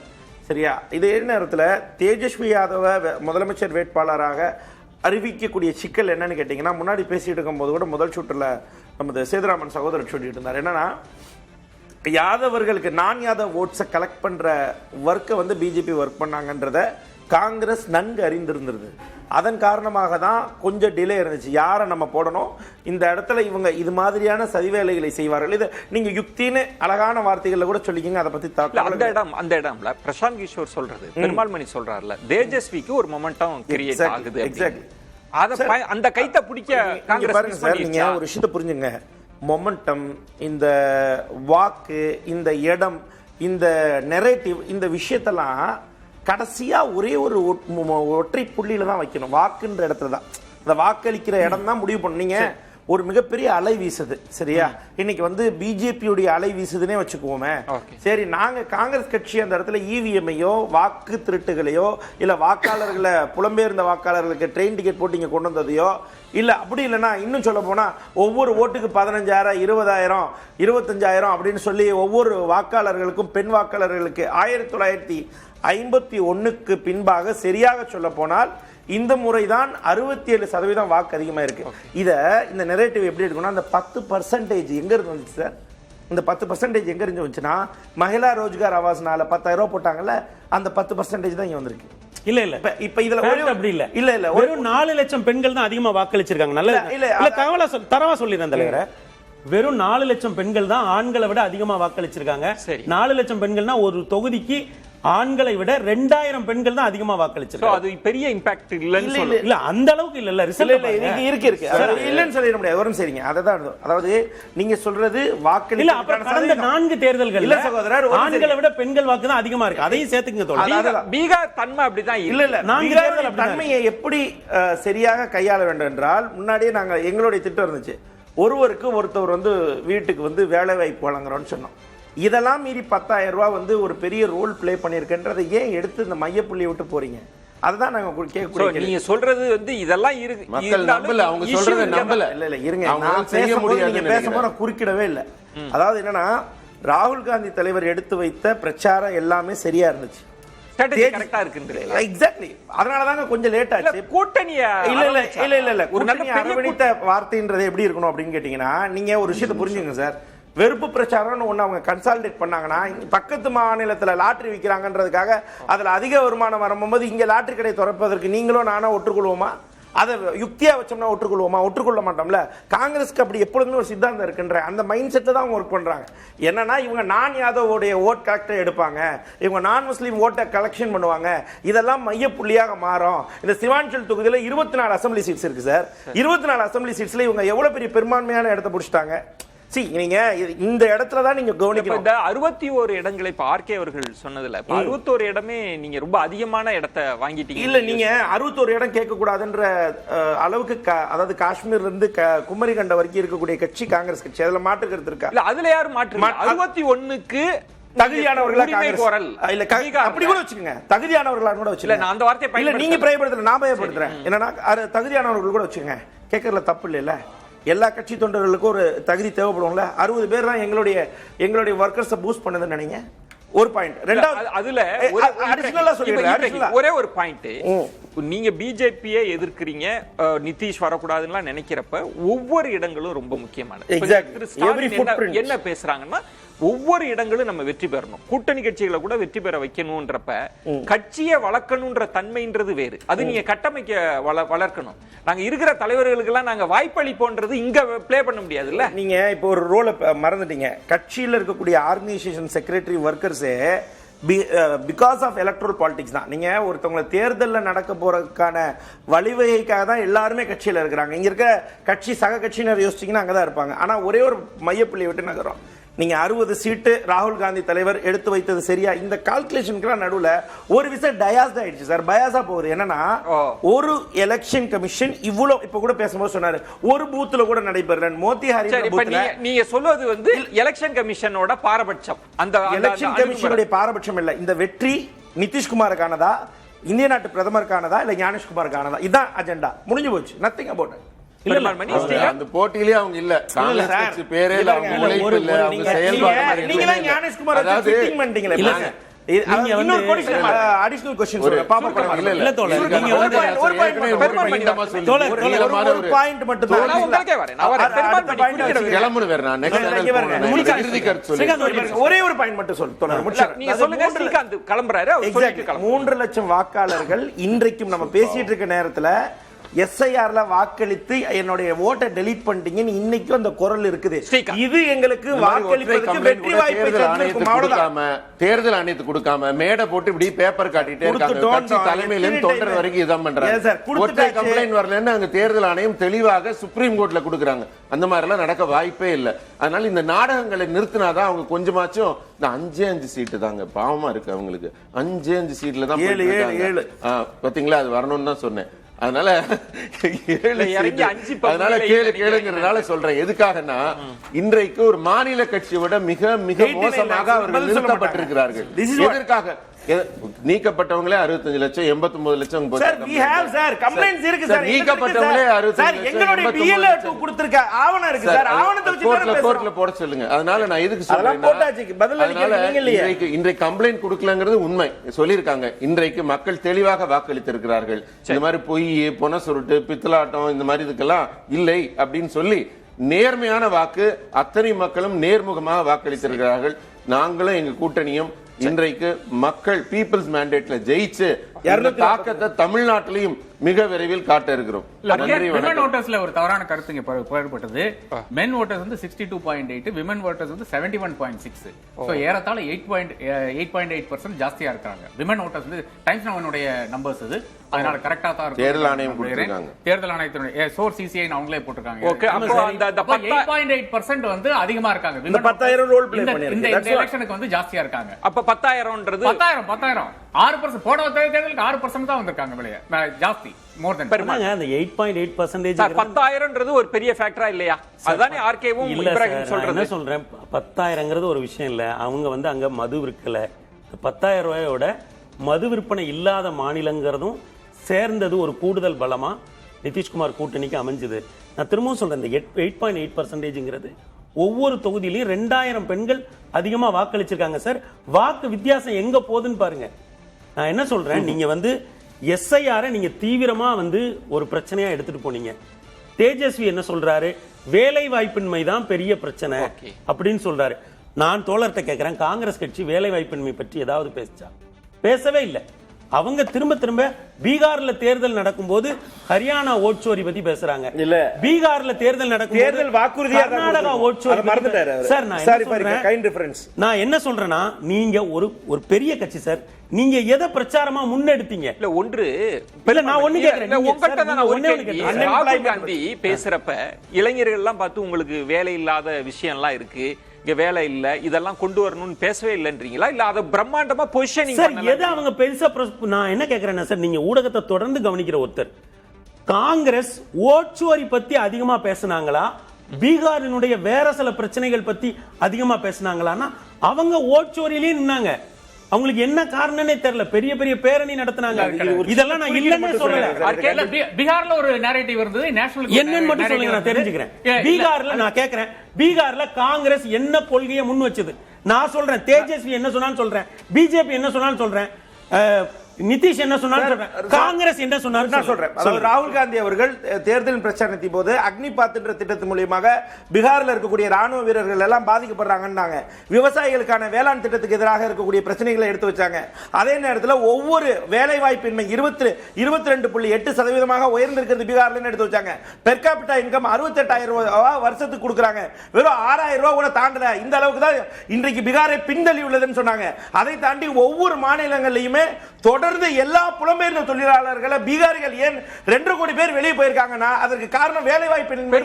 சரியா? இதே நேரத்தில் தேஜஸ்வி யாதவ முதலமைச்சர் வேட்பாளராக அறிவிக்கக்கூடிய சிக்கல் என்னன்னு கேட்டீங்கன்னா, முன்னாடி பேசிட்டு இருக்கும் போது கூட முதல் சுற்றுல நமது சேதுராமன் சகோதரர் சொல்லிட்டு இருந்தார். என்னன்னா, யாதவர்களுக்கு நான் யாதவ் ஓட்ஸை கலெக்ட் பண்ற ஒர்க்கை பிஜேபி ஒர்க் பண்ணாங்கன்றத காங்கிரஸ் நன்கு அறிந்திருந்தது. அதன் காரணமாக தான் கொஞ்சம் டிலே இருந்துச்சு. யாரை நம்ம போடணும், இந்த இடத்துல இவங்க இது மாதிரியான சதிவேலைகளை செய்வார்கள். இது நீங்க யுக்தின்னு அழகான வார்த்தைகளை கூட சொல்லிக்கீங்க. அதை பத்தி அந்த இடம்ல பிரசாந்த் கிஷோர் சொல்றது, பெருமாள் மணி சொல்றாருல, தேஜஸ்விக்கு ஒரு மொமெண்டம் கிரியேட் ஆகுது. எக்ஸாக்ட்லி. அந்த கைத்த பிடிக்க காங்கிரஸ் பாருங்க சார், நீங்க ஒரு விஷயத்தை புரிஞ்சுங்க. மொமெண்டம், இந்த வாக்கு, இந்த இடம், இந்த நெரேட்டிவ், இந்த விஷயத்தெல்லாம் கடைசியா ஒரே ஒரு ஒற்றை புள்ளியில தான் வைக்கணும். வாக்குன்ற இடத்துல தான், அந்த வாக்களிக்கிற இடம் தான் முடிவு பண்ணீங்க. ஒரு மிகப்பெரிய அலை வீசுது. சரியா? இன்னைக்கு பிஜேபியுடைய அலை வீசுதுன்னே வச்சுக்குவோமே. சரி, நாங்க காங்கிரஸ் கட்சி அந்த இடத்துல இவிஎம்ஐயோ வாக்கு திருட்டுகளையோ இல்ல வாக்காளர்களை புலம்பெயர்ந்த வாக்காளர்களுக்கு ட்ரெயின் டிக்கெட் போட்டு இங்க கொண்டு வந்ததையோ இல்ல, அப்படி இல்லைன்னா இன்னும் சொல்ல போனா ஒவ்வொரு ஓட்டுக்கு 15,000, 20,000, 25,000 அப்படின்னு சொல்லி ஒவ்வொரு வாக்காளர்களுக்கும் பெண் வாக்காளர்களுக்கு 1951க்கு பின்பாக சரியாக சொல்ல போனால் இந்த முறைதான் 67% வாக்கு அதிகமா இருக்கு. இந்த நெரேட்டிவ் எப்படி இருக்குன்னா, அந்த 10% எங்க இருந்து வந்துச்சு சார்? இந்த 10% எங்க இருந்து வந்துச்சுன்னா, மகிழா ரோஜ்கார் ஆவாஸ்னால 10,000 ரூபாய் போட்டாங்கல்ல, அந்த 10% தான் இங்க வந்திருக்கு. இல்ல இல்ல இப்ப இதுல அப்படி இல்ல. இல்ல வெறும் 4 லட்சம் பெண்கள் தான் அதிகமா வாக்களிச்சிருக்காங்க. நல்ல இல்ல தரவா சொல்லிடுறேன் தலைவரே. வெறும் 4 லட்சம் பெண்கள் தான் ஆண்களை விட அதிகமா வாக்களிச்சிருக்காங்க. 4 லட்சம் பெண்கள்னா ஒரு தொகுதிக்கு ஆண்களை விட 2000 பெண்கள் தான் அதிகமா வாக்களிச்சிருக்காங்க. அது பெரிய இம்பாக்ட் இல்லன்னு இல்ல அந்த அளவுக்கு இல்ல. ரிசல்ட் இருக்கு இல்லன்னு சொல்லிட முடியாது. வரும் சரிங்க. அததான் அதாவது நீங்க சொல்றது வாக்களி இல்ல. அப்புறம் கடந்த 4 தேர்தல்கள் இல்ல சகோதரர், ஆண்களை விட பெண்கள் வாக்கு தான் அதிகமா இருக்கு. அதையும் சேர்த்துங்க தோழர். பீகார் தன்மை அப்படிதான் இல்ல பீகார் தன்மையை எப்படி சரியாக கையாள வேண்டும் என்றால், முன்னாடியே நாங்க எங்களுடைய திட்டம் இருந்துச்சு, ஒருவருக்கு ஒருத்தவர் வீட்டுக்கு வேலை வாய்ப்பு வழங்குறோம்னு சொன்னோம். இதெல்லாம் மீறி 10,000 ரூபாய் ஒரு பெரிய ரோல் பிளே பண்ணிருக்குன்றதை ஏன் எடுத்து இந்த மையப்புள்ளியை விட்டு போறீங்க? அதுதான் நாங்க கேட்கக்கூடிய. நீங்க சொல்றது இதெல்லாம் இருக்கு, மக்கள் நம்பல, அவங்க சொல்றதை நம்பல. இல்ல இருங்க, நான் பேசும்போது நீங்க பேசும்போது நான் குறுக்கிடவே இல்லை. அதாவது என்னன்னா, ராகுல் காந்தி தலைவர் எடுத்து வைத்த பிரச்சாரம் எல்லாமே சரியா இருந்துச்சு, கரெக்டா இருக்கு. எக்ஸாக்ட்லி. அதனாலதாங்க கொஞ்சம் லேட் ஆச்சு. கூட்டணியா இல்ல கூட்டணி அரவணைத்த வார்த்தைன்றது எப்படி இருக்கணும் அப்படின்னு கேட்டீங்கன்னா, நீங்க ஒரு விஷயத்தை புரிஞ்சுங்க சார். வெறுப்பு பிரச்சாரம்னு ஒண்ணு அவங்க கன்சாலிடேட் பண்ணாங்கன்னா, பக்கத்து மாநிலத்துல லாட்டரி விற்கிறாங்கன்றதுக்காக அதுல அதிக வருமானம் வரும்போது இங்க லாட்டரி கடை திறப்பதற்கு நீங்களும் நானும் ஒற்றுக்கொள்வோமா? அதை யுக்தியா வச்சோம்னா ஒற்றுக்கொள்வோமா? ஒற்றுக்கொள்ள மாட்டோம்ல. காங்கிரஸ்க்கு அப்படி எப்பொழுதுமே ஒரு சித்தாந்தம் இருக்குன்ற அந்த மைண்ட் செட்டை தான் அவங்க ஒர்க் பண்றாங்க. என்னன்னா, இவங்க நான் யாதவோடைய ஓட் கலெக்டர் எடுப்பாங்க, இவங்க நான் முஸ்லீம் ஓட்டை கலெக்ஷன் பண்ணுவாங்க, இதெல்லாம் மையப்புள்ளியாக மாறும். இந்த சிவான்சல் தொகுதியில 24 அசம்பிளி சீட்ஸ் இருக்கு சார். 24 அசம்பிளி சீட்ஸ்ல இவங்க எவ்வளவு பெரிய பெரும்பான்மையான இடத்தை பிடிச்சிட்டாங்க. நீங்க இந்த இடத்துல தான் நீங்க கவனிக்கணும். இந்த 61 இடங்களை இப்ப ஆர்கே அவர்கள் சொன்னதுல 61 இடமே நீங்க ரொம்ப அதிகமான இடத்தை வாங்கிட்டீங்க. இல்ல, நீங்க 61 இடம் கேட்க கூடாதுன்ற அளவுக்கு, அதாவது காஷ்மீர்ல இருந்து குமரி கண்ட வரைக்கும் இருக்கக்கூடிய கட்சி காங்கிரஸ் கட்சி. அதுல மாற்று கருத்து இருக்கா? இல்ல, அதுல யாரும் மாற்று 61க்கு தகுதியானவர்களா இல்ல அப்படி கூட வச்சுக்கோங்க, தகுதியானவர்களா கூட வச்சுக்கோங்க. நான் அந்த வார்த்தையை இல்ல, நீங்க பயன்படுத்தல, நான் பயன்படுத்துறேன். என்னன்னா, தகுதியானவர்கள் கூட வச்சுக்கோங்க, கேட்கறதுல தப்பு இல்ல. எல்லா கட்சி தொண்டர்களுக்கும் ஒரு தகுதி தேவைப்படும்ல. 60 பேர் தான் எங்களுடைய வர்க்கர்ஸை பூஸ்ட் பண்ணதுன்னு நினைங்க. ஒரு பாயிண்ட். ரெண்டாவது, அதுல ஒரே ஒரு பாயிண்ட், நீங்க பிஜேபியை எதிர்க்கிறீங்க, நிதிஷ் வரக்கூடாதுன்னு நினைக்கிறப்ப ஒவ்வொரு இடங்களும் ரொம்ப முக்கியமானது. என்ன பேசுறாங்கன்னா, ஒவ்வொரு இடங்களும் நம்ம வெற்றி பெறணும், கூட்டணி கட்சிகளை கூட வெற்றி பெற வைக்கணும்ன்றப்ப கட்சியை வளர்க்கணும்ன்ற தன்மைன்றது வேறு. அது நீங்க கட்டமைக்க வளர்க்கணும். நாங்க இருக்கிற தலைவர்களுக்கு எல்லாம் நாங்க வாய்ப்பளிப்போன்றது இங்க பிளே பண்ண முடியாது இல்ல. நீங்க இப்போ ஒரு ரோலை மறந்துட்டீங்க. கட்சியில் இருக்கக்கூடிய ஆர்கனைசேஷன் செக்ரட்டரி வர்க்கர்ஸே பிகாஸ் ஆஃப் எலக்ட்ரல் பாலிடிக்ஸ் தான். நீங்க ஒருத்தவங்களை தேர்தலில் நடக்க போறதுக்கான வழிவகைக்காக தான் எல்லாருமே கட்சியில் இருக்கிறாங்க. இங்க இருக்க கட்சி சக கட்சியினர் யோசிச்சீங்கன்னா அங்கதான் இருப்பாங்க. ஆனா ஒரே ஒரு மையப்புள்ளியை விட்டு நகரும். நீங்க 60 சீட்டு ராகுல் காந்தி தலைவர் எடுத்து வைத்தது சரியா? இந்த கால்குலேஷனுக்கு நடுவுல ஒரு விஷயம் டயாஸ் ஆயிடுச்சு சார், பயாஸா போகுது. என்னன்னா, ஒரு எலெக்ஷன் கமிஷன் இவ்வளவு இப்ப கூட பேசும்போது சொன்னாரு, ஒரு பூத்துல கூட நடைபெற மோத்திஹாரி. நீங்க சொல்வது எலெக்ஷன் கமிஷனோட பாரபட்சம், அந்த எலெக்ஷன் கமிஷனுடைய பாரபட்சம் இல்ல. இந்த வெற்றி நிதிஷ்குமாருக்கானதா, இந்திய நாட்டு பிரதமருக்கானதா, இல்ல ஞானேஷ்குமாருக்கானதா? இதான் அஜெண்டா. முடிஞ்சு போச்சு. Nothing about it. அந்த போட்டியிலேயே அவங்க இல்ல, காங்கிரஸ் கட்சி பேரே இல்ல, அவங்க உழைப்பு இல்ல, அவங்க செயல்பாடு. நீங்க தான் ஞானேஷ்குமார் ஃபிட்டிங் பண்ணிட்டீங்களே. அடிஷனல் क्वेश्चन சொல்றேன் பாப்பா படம் இல்ல தோழர். நீங்க ஒரு பாயிண்ட் மட்டும் தான் உங்களுக்கே வரேன். நான் வரேன். பெருமாள் பண்ணி கிளம்புன வேற நான் நெக்ஸ்ட் இறுதி கருத்து சொல்லி ஒரே ஒரு பாயிண்ட் மட்டும் சொல்ல தோழர். நீங்க சொல்லுங்க. ஸ்ரீகாந்த் கிளம்பறாரு, அவர் சொல்லிட்டு கிளம்பு. 3 லட்சம் வாக்காளர்கள் இன்றைக்கும் நம்ம பேசிட்டு இருக்க நேரத்துல எஸ்ஐஆர்ல வாக்களித்து என்னுடைய ஓட்டை டெலீட் பண்ணிட்டீங்கன்னு இன்னைக்கும் அந்த குரல் இருக்குது. இது எங்களுக்கு வாக்களிப்பதற்கு வெற்றி வாய்ப்பை தந்திருக்கும். தேர்தல் ஆணையத்துக்கு கொடுக்காம மேடை போட்டு இப்படி பேப்பர் காட்டிட்டே இருக்காங்க. கட்சி தலைமையில இருந்து தொண்டர் வரைக்கும் இதான் பண்றாங்க. ஒற்றை கம்ப்ளைண்ட் வரலன்னு அங்க தேர்தல் ஆணையம் தெளிவாக சுப்ரீம் கோர்ட்ல கொடுக்குறாங்க. அந்த மாதிரி எல்லாம் நடக்க வாய்ப்பே இல்லை. அதனால இந்த நாடகங்களை நிறுத்தினாதான் அவங்க கொஞ்சமாச்சும் இந்த 5 சீட்டு தாங்க பாவமா இருக்கு அவங்களுக்கு. 5 சீட்ல தான் 7 பாத்தீங்களா, அது வரணும்னு தான் சொன்னேன். அதனால கேளுங்கிறதுனால சொல்றேன். எதுக்காகனா, இன்றைக்கு ஒரு மாநில கட்சியை விட மிக மிக மோசமாக அவர்கள் நிறுத்தப்பட்டிருக்கிறார்கள். எதற்காக? நீக்கப்பட்டவங்களே 65 லட்சம் 89 லட்சம் sir we have sir complaints இருக்கு சார் நீக்கப்பட்டவங்களே 65 சார் எங்களுடைய BLO 2 கொடுத்திருக்க ஆவணம் இருக்கு சார் ஆவணத்தை வச்சு கோர்ட்ல போட சொல்லுங்க. அதனால நான் இதுக்கு அதெல்லாம் போட்டாச்சு பதில் அளிக்க நீங்க இல்லையா இன்றைக்கு கம்ப்ளைண்ட் கொடுக்கலங்கிறது உண்மை சொல்லிருக்காங்க. இன்றைக்கு மக்கள் தெளிவாக வாக்களித்திருக்கிறார்கள். இந்த மாதிரி பொய் பொன சுருட்டு பித்தலாட்டம் இந்த மாதிரி இதுக்கெல்லாம் இல்லை அப்படின்னு சொல்லி நேர்மையான வாக்கு அத்தனை மக்களும் நேர்முகமாக வாக்களித்திருக்கிறார்கள். நாங்களும் எங்க கூட்டணியும் இன்றைக்கு மக்கள் பீப்புள்ஸ் மேண்டேட்ல ஜெயிச்சு தாக்கத்தை தமிழ்நாட்டிலையும் மிக விரைவில் காட்ட இருக்கிறோம். விமன் ஓட்டர்ஸ்ல ஒரு தவறான கருத்து இங்க போடப்பட்டது. மென் ஓட்டர்ஸ் வந்து 62.8, விமன் ஓட்டர்ஸ் வந்து 71.6. சோ ஏறத்தாழ 8.8% ஜாஸ்தியா இருக்காங்க. விமன் ஓட்டர்ஸ் வந்து டைம்ஸ் நவனுடைய நம்பர்ஸ் இது. அதனால கரெக்ட்டா தான் இருக்கு. தேர்தல் ஆணையம் கொடுத்திருக்காங்க. தேர்தல் ஆணையத்தினுடைய சோர்ஸ் CCI அவங்களே போட்டுருக்காங்க. ஓகே, அப்போ அந்த 8.8% வந்து அதிகமா இருக்காங்க. இந்த 10000 ரோல் ப்ளே பண்ணிருக்காங்க. இந்த எலெக்ஷனுக்கு வந்து ஜாஸ்தியா இருக்காங்க. அப்ப 10,000ன்றது 10,000 6% போன தேர்தலுக்கு 6% தான் வந்திருக்காங்க வெளியே ஜாஸ்தி மோர் தென் அந்த 8.8% 10,000ன்றது ஒரு பெரிய ஃபேக்டரா இல்லையா? அதுதானே ஆர்கேவும் இப்ராஹிம் சொல்றது. என்ன சொல்றேன் 10,000ங்கிறது ஒரு விஷயம் இல்ல. அவங்க வந்து அங்க மது விற்கல. 10,000 ரூபாயோட மது விற்பனை இல்லாத மாநிலங்கிறதும் சேர்ந்தது ஒரு கூடுதல் பலமா நிதிஷ்குமார் கூட்டணிக்கு அமைஞ்சது. நான் திரும்பவும் சொல்றேன் இந்த 8.8%ங்கிறது ஒவ்வொரு தொகுதியிலையும் 2000 பெண்கள் அதிகமா வாக்களிச்சிருக்காங்க சார். வாக்கு வித்தியாசம் எங்க போகுதுன்னு பாருங்க. நான் என்ன சொல்றேன், நீங்க வந்து எஸ்ஐஆரை நீங்க தீவிரமா வந்து ஒரு பிரச்சனையா எடுத்துட்டு போனீங்க. தேஜஸ்வி என்ன சொல்றாரு, வேலை வாய்ப்பின்மை தான் பெரிய பிரச்சனை அப்படின்னு சொல்றாரு. நான் தோழர்கிட்ட கேட்கிறேன், காங்கிரஸ் கட்சி வேலை வாய்ப்பின்மை பற்றி ஏதாவது பேசா? பேசவே இல்லை. அவங்க திரும்ப திரும்ப பீகார்ல தேர்தல் நடக்கும்போது ஹரியானா ஓட்சோரி பத்தி பேசுறாங்க. இல்ல பீகார்ல தேர்தல் நடக்கும் தேர்தல் வாக்குறுதியா கர்நாடகா ஓட்சோரி மறந்துட்டாரு சார். நான் என்ன சொல்றேன்னா, நீங்க ஒரு பெரிய கட்சி சார். நீங்க எதை பிரச்சாரமா முன்னெடுத்தீங்க? இல்ல ஒன்று இல்ல நான் ஒண்ணு கேக்குறேன். உங்ககிட்ட தான் நான் ஒண்ணே கேக்குறேன். ராகுல் காந்தி பேசுறப்ப இளைஞர்கள் எல்லாம் பார்த்து உங்களுக்கு வேலை இல்லாத விஷயம் எல்லாம் இருக்கு, இங்க வேலை இல்ல, இதெல்லாம் கொண்டு வரணும்னு பேசவே இல்லன்றீங்களா? இல்ல அத பிரம்மாண்டமா பொசிஷனிங் சார் எதை அவங்க பெருசா நான் என்ன கேக்குறேன்னா சார், நீங்க ஊடகத்தை தொடர்ந்து கவனிக்கிற ஒருத்தர், காங்கிரஸ் ஓட்சோரி பத்தி அதிகமா பேசுனாங்களா, பீகாரினுடைய வேற சில பிரச்சனைகள் பத்தி அதிகமா பேசுனாங்களான்னா அவங்க ஓட்சோரியிலேயே நின்னாங்க. அவங்களுக்கு என்ன காரணம்னே தெரியல. பெரிய பெரிய பேரணி நடத்துனாங்க. இதெல்லாம் நான் இல்லன்னு சொல்லல. பீகார்ல ஒரு நரேட்டிவ் இருந்தது. நேஷனல் என்னன்னு மட்டும் சொல்லுங்க, நான் தெரிஞ்சுக்கிறேன். பீகார்ல நான் கேக்குறேன், பீகார்ல காங்கிரஸ் என்ன கொள்கையை முன் வச்சது? நான் சொல்றேன், தேஜஸ்வி என்ன சொன்னான்னு சொல்றேன், பிஜேபி என்ன சொன்னான்னு சொல்றேன், நிதிஷ் என்ன சொன்னாரு சொல்றேன், காங்கிரஸ் என்ன சொன்னாரு நான் சொல்றேன். அதாவது ராகுல் காந்தி அவர்கள் தேர்தல் பிரச்சாரத்தின் போது அக்னிபாத் என்ற திட்டத்தின் மூலமாக பீகார்ல இருக்கக்கூடிய ராணுவ வீரர்கள் எல்லாம் பாதிக்கப்படுறாங்கன்னாங்க. விவசாயிகளுக்கான வேளாண் திட்டத்துக்கு எதிராக இருக்கக்கூடிய பிரச்சனைகளை எடுத்து வச்சாங்க. அதே நேரத்தில் ஒவ்வொரு வேலை வாய்ப்பின்மை 22.8% உயர்ந்திருக்கிறது பீகார்ல எடுத்து வச்சாங்க. பெர் கேபிட்டா இன்கம் 68,000 ரூபாய் வருஷத்துக்கு கொடுக்குறாங்க. வெறும் 6,000 ரூபாய் கூட தாண்டல. இந்த அளவுக்கு தான் இன்றைக்கு பீகாரை பின்தள்ளி உள்ளதுன்னு சொன்னாங்க. அதை தாண்டி ஒவ்வொரு மாநிலங்களிலுமே தொடர்ந்து எல்லா புலம்பெயர்ந்த தொழிலாளர்களை பீகாரிகள் ஏன் 2 கோடி பேர் வெளியே போயிருக்காங்கன்னா அதற்கு காரணம் வேலை வாய்ப்பின்மை.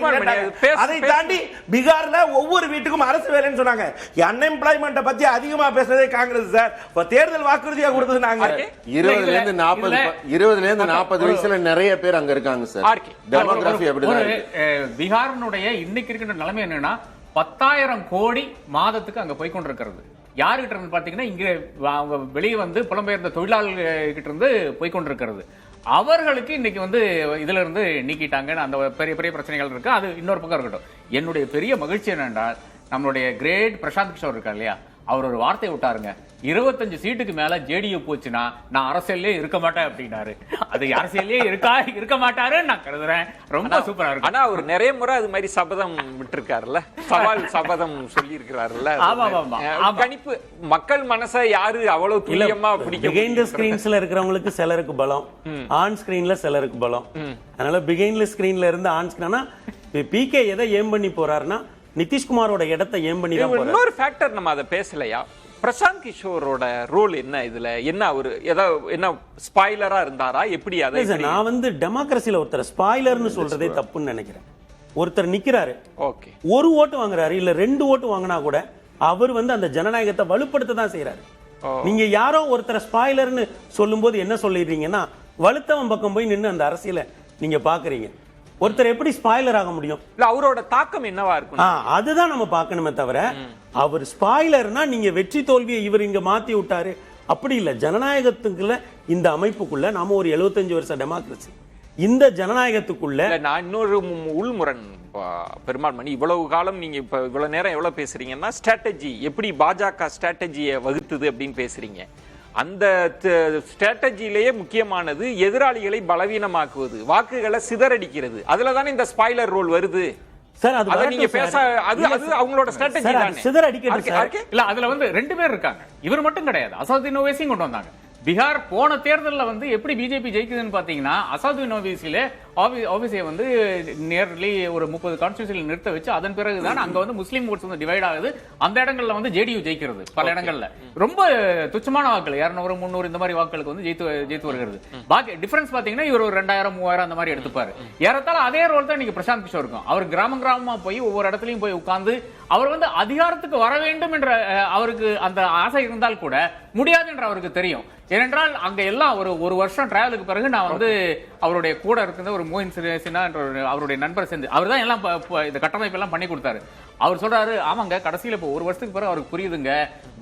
அதை தாண்டி பீகார்ல ஒவ்வொரு வீட்டுக்கும் அரசு வேலைன்னு சொன்னாங்க. அன்எம்ப்ளாய்மெண்ட் பத்தி அதிகமா பேசுறதே காங்கிரஸ் சார். தேர்தல் வாக்குறுதியா கொடுத்தது நாங்க. 20ல இருந்து 40 வயசுல நிறைய பேர் அங்க இருக்காங்க சார். டெமோகிராஃபி அப்படிதான் இருக்கு. பீகாரினுடைய இன்னைக்கு இருக்கிற நிலைமை என்னன்னா 10,000 கோடி மாதத்துக்கு அங்க போய் கொண்டிருக்கிறது. யாருகிட்ட இருந்து பாத்தீங்கன்னா இங்க அவங்க வெளியே வந்து புலம்பெயர்ந்த தொழிலாளர்கள் கிட்ட இருந்து போய்கொண்டிருக்கிறது. அவர்களுக்கு இன்னைக்கு வந்து இதுல இருந்து நீக்கிட்டாங்கன்னு அந்த பெரிய பெரிய பிரச்சனைகள் இருக்கு. அது இன்னொரு பக்கம் இருக்கட்டும். என்னுடைய பெரிய மகிழ்ச்சி என்னென்றால் நம்மளுடைய கிரேட் பிரசாந்த் கிஷோர் இருக்கா இல்லையா, அவர் ஒரு வார்த்தை விட்டாருங்க, 25 சீட்டுக்கு மேல ஜேடியு போச்சுன்னா நான் அரசியலே இருக்க மாட்டேன் அப்படின்னாரு. அது அரசியலே இருக்க மாட்டாரு நான் கருதுறேன். ரொம்ப சூப்பரா இருக்கு. ஆனா அவர் நிறைய முறை அது மாதிரி சபதம் விட்டுருக்காருல்ல, சவால் சபதம் சொல்லி இருக்கிறாருல்ல. கணிப்பு மக்கள் மனசை யாரு அவ்வளவு துல்லியமா பிடிக்கும். பிஹைண்ட் தி ஸ்கிரீன்ஸ்ல இருக்கிறவங்களுக்கு சிலருக்கு பலம், ஆன் ஸ்கிரீன்ல சிலருக்கு பலம். அதனால பிஹைண்ட் தி ஸ்கிரீன்ல இருந்து ஆன் ஸ்கிரீனா பிகே எதை ஏம் பண்ணி போறாருன்னா நிதிஷ்குமாரோட இடத்தை ஏம் பண்ணி தான் போறாரு. இன்னொரு ஃபேக்டர் நம்ம அதை பேசலையா, பிரசாந்த் கிஷோரோட ரோல் என்ன இதுல? என்ன ஒரு என்ன ஸ்பாயிலரா இருந்தாரா எப்படி? அதை நான் வந்து டெமோக்ரஸில ஒருத்தர் ஸ்பாயிலர்னு சொல்றதே தப்புன்னு நினைக்கிறேன். ஒருத்தர் நிக்கிறாரு, ஓகே, 1 ஓட்டு வாங்குறாரு இல்ல 2 ஓட்டு வாங்கினா கூட அவர் வந்து அந்த ஜனநாயகத்தை வலுப்படுத்த தான் செய்யறாரு. நீங்க யாரோ ஒருத்தர் ஸ்பாயிலர்னு சொல்லும்போது என்ன சொல்லிடுறீங்கன்னா வலுத்தவன் பக்கம் போய் நின்று அந்த அரசியலை நீங்க பாக்குறீங்க. ஒருத்தர் எப்படி ஸ்பாயிலர் ஆக முடியும்? இல்ல அவரோட தாக்கம் என்னவா இருக்கும் அதுதான் நம்ம பார்க்கணுமே தவிர அவர் ஸ்பாயிலர்னா நீங்க வெற்றி தோல்வியை இவர் இங்க மாத்தி விட்டாரு அப்படி இல்லை, ஜனநாயகத்துக்குள்ள இந்த அமைப்புக்குள்ள நாம ஒரு 75 வருஷ டெமோக்ரஸி, இந்த ஜனநாயகத்துக்குள்ள நான் இன்னொரு உள்முரண் பெருமாள் மணி, இவ்வளவு காலம் நீங்க இப்ப இவ்வளவு நேரம் எவ்வளவு பேசுறீங்கன்னா ஸ்ட்ராட்டஜி எப்படி பாஜக ஸ்ட்ராட்டஜியை வகுத்துது அப்படின்னு பேசுறீங்க. அந்த ஸ்ட்ராட்டஜியிலேயே முக்கியமானது எதிராளிகளை பலவீனமாக்குவது, வாக்குகளை சிதறடிக்கிறது. அதுல தானே இந்த ஸ்பாய்லர் ரோல் வருது சார். அது நீங்க பேச அது அவங்களோட ஸ்ட்ராட்டஜி தானே. சிதற அடிக்கிறது சார். இல்ல அதுல வந்து 2 பேர் இருக்காங்க. இவர் மட்டும் கிடையாது, அசாதுதீன் ஓவைசியும் கொண்டு வந்தாங்க. பீகார் போன தேர்தலில் வந்து எப்படி பிஜேபி ஜெயிக்குதுன்னு பாத்தீங்கன்னா, அசாதுதீன் ஓவைசியை வந்து நேர்லி ஒரு 30 கான்ஸ்டிடியூன்சியில் நிறுத்த வச்சு அதன் பிறகுதான் அங்க வந்து முஸ்லீம் ஓட்ஸ் வந்து டிவைட் ஆகுது. அந்த இடங்கள்ல வந்து ஜேடியு ஜெயிக்கிறது. பல இடங்கள்ல ரொம்ப துச்சமான வாக்குகள் 200 300 இந்த மாதிரி வாக்குகளுக்கு வந்து ஜெயித்து வருகிறது. பாக்கி டிஃபரன்ஸ் பாத்தீங்கன்னா இவர் ஒரு 2000 3000 அந்த மாதிரி எடுத்துப்பாரு. ஏறத்தாழ அதே ரோல் தான் இன்னைக்கு பிரசாந்த் கிஷோர் இருக்கும். அவர் கிராமமா போய் ஒவ்வொரு இடத்துலயும் போய் உட்கார்ந்து அவர் வந்து அதிகாரத்துக்கு வர வேண்டும் என்ற அவருக்கு அந்த ஆசை இருந்தால் கூட முடியாது என்று அவருக்கு தெரியும். ஏனென்றால் அங்க எல்லாம் ஒரு வருஷம் டிராவலுக்கு பிறகு நான் வந்து அவருடைய கூட இருக்கிற ஒரு மோயின் சின்ஹா என்ற அவருடைய நண்பர் சேர்ந்து அவர் தான் எல்லாம் இந்த கட்டமைப்பு எல்லாம் பண்ணி கொடுத்தாரு. அவர் சொல்றாரு, ஆமாங்க கடைசியில இப்போ ஒரு வருஷத்துக்கு பிறகு அவருக்கு புரியுதுங்க,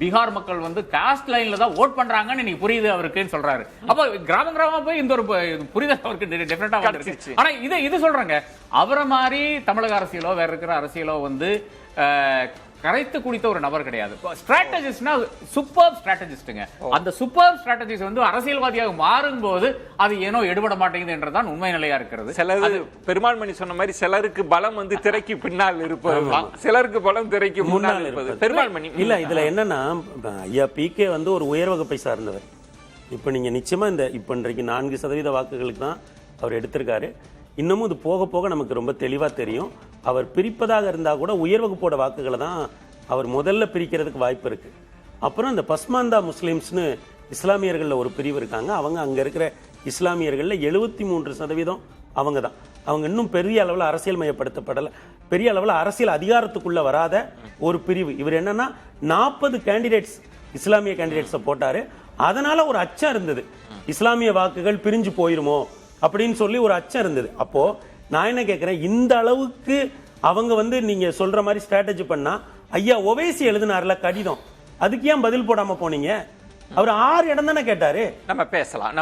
பீகார் மக்கள் வந்து காஸ்ட் லைன்ல தான் ஓட் பண்றாங்கன்னு இன்னைக்கு புரியுது அவருக்குன்னு சொல்றாரு. அப்ப கிராமமா போய் இந்த ஒரு புரிதல் அவருக்கு டெஃபினட்டா வந்துருச்சு. ஆனா இது சொல்றாங்க, அவரை மாதிரி தமிழக அரசியலோ வேற இருக்கிற அரசியலோ வந்து கரைத்து குடித்த ஒரு நபர் கிடையாது. ஸ்ட்ராட்டஜிஸ்ட்னா சூப்பர் ஸ்ட்ராட்டஜிஸ்ட்ங்க. அந்த சூப்பர் ஸ்ட்ராட்டஜிஸ்ட் வந்து அரசியல்வாதியாக மாறும்போது அது ஏனோ எடுபட மாட்டேங்குது என்றதான் உண்மை நிலையா இருக்கிறது. சிலது பெருமாள் மணி சொன்ன மாதிரி சிலருக்கு பலம் வந்து திரைக்கு பின்னால் இருப்பது, சிலருக்கு பலம் திரைக்கு முன்னால் இருப்பது. பெருமாள் மணி இல்ல, இதுல என்னன்னா ஐயா பிகே வந்து ஒரு உயர் வகுப்பை சார்ந்தவர். இப்ப நீங்க நிச்சயமா இப்ப இன்றைக்கு 4% வாக்குகளுக்கு தான் அவர் எடுத்திருக்காரு. இன்னமும் இது போக போக நமக்கு ரொம்ப தெளிவா தெரியும். அவர் பிரிப்பதாக இருந்தா கூட உயர் வகுப்போட வாக்குகளை தான் அவர் முதல்ல பிரிக்கிறதுக்கு வாய்ப்பு இருக்கு. அப்புறம் இந்த பஸ்மாந்தா முஸ்லிம்ஸ்னு இஸ்லாமியர்கள்ல ஒரு பிரிவு இருக்காங்க. அவங்க அங்க இருக்கிற இஸ்லாமியர்கள்ல 73% அவங்க தான். அவங்க இன்னும் பெரிய அளவில் அரசியல் மயப்படுத்தப்படல, பெரிய அளவில் அரசியல் அதிகாரத்துக்குள்ள வராத ஒரு பிரிவு. இவர் என்னன்னா 40 கேண்டிடேட்ஸ் இஸ்லாமிய கேண்டிடேட்ஸை போட்டாரு. அதனால ஒரு அச்சம் இருந்தது, இஸ்லாமிய வாக்குகள் பிரிஞ்சு போயிருமோ அப்படின்னு சொல்லி ஒரு அச்சம் இருந்தது. அப்போ நான் என்ன கேட்கிறேன், இந்த அளவுக்கு அவங்க வந்து நீங்க சொல்ற மாதிரி ஸ்ட்ராட்டஜி பண்ணா, ஐயா ஓவைசி எழுதினார்ல கடிதம், அதுக்கு ஏன் பதில் போடாம போனீங்க? அவர் 6 இடம் தானே கேட்டாரு. நம்ம பேசலாம்.